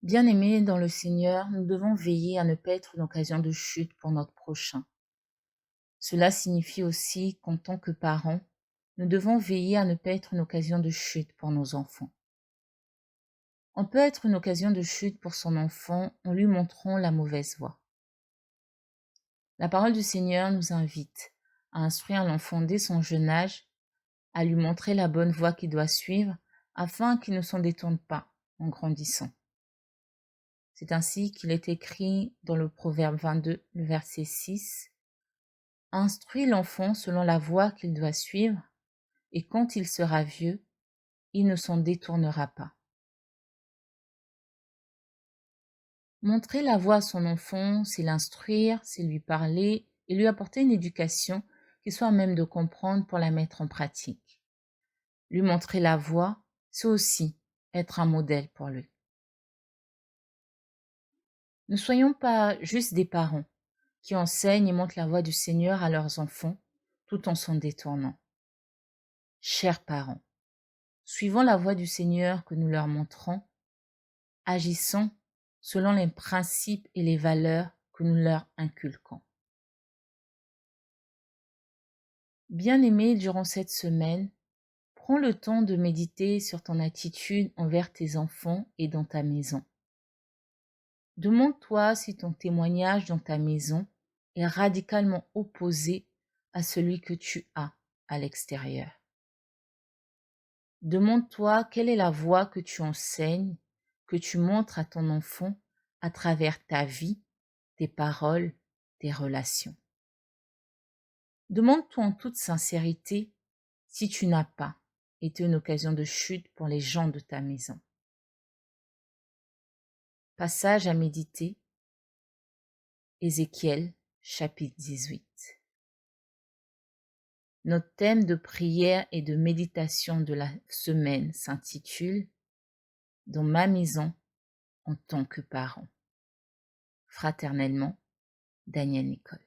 Bien-aimés dans le Seigneur, nous devons veiller à ne pas être une occasion de chute pour notre prochain. Cela signifie aussi qu'en tant que parents, nous devons veiller à ne pas être une occasion de chute pour nos enfants. On peut être une occasion de chute pour son enfant en lui montrant la mauvaise voie. La parole du Seigneur nous invite à instruire l'enfant dès son jeune âge, à lui montrer la bonne voie qu'il doit suivre afin qu'il ne s'en détourne pas en grandissant. C'est ainsi qu'il est écrit dans le Proverbe 22, le verset 6. Instruis l'enfant selon la voie qu'il doit suivre, et quand il sera vieux, il ne s'en détournera pas. Montrer la voie à son enfant, c'est l'instruire, c'est lui parler et lui apporter une éducation qu'il soit à même de comprendre pour la mettre en pratique. Lui montrer la voie, c'est aussi être un modèle pour lui. Ne soyons pas juste des parents qui enseignent et montrent la voie du Seigneur à leurs enfants tout en s'en détournant. Chers parents, suivons la voie du Seigneur que nous leur montrons, agissons selon les principes et les valeurs que nous leur inculquons. Bien-aimé, durant cette semaine, prends le temps de méditer sur ton attitude envers tes enfants et dans ta maison. Demande-toi si ton témoignage dans ta maison est radicalement opposé à celui que tu as à l'extérieur. Demande-toi quelle est la voie que tu enseignes, que tu montres à ton enfant à travers ta vie, tes paroles, tes relations. Demande-toi en toute sincérité si tu n'as pas été une occasion de chute pour les gens de ta maison. Passage à méditer, Ézéchiel, chapitre 18. Notre thème de prière et de méditation de la semaine s'intitule « Dans ma maison en tant que parent ». Fraternellement, Daniel Nicole.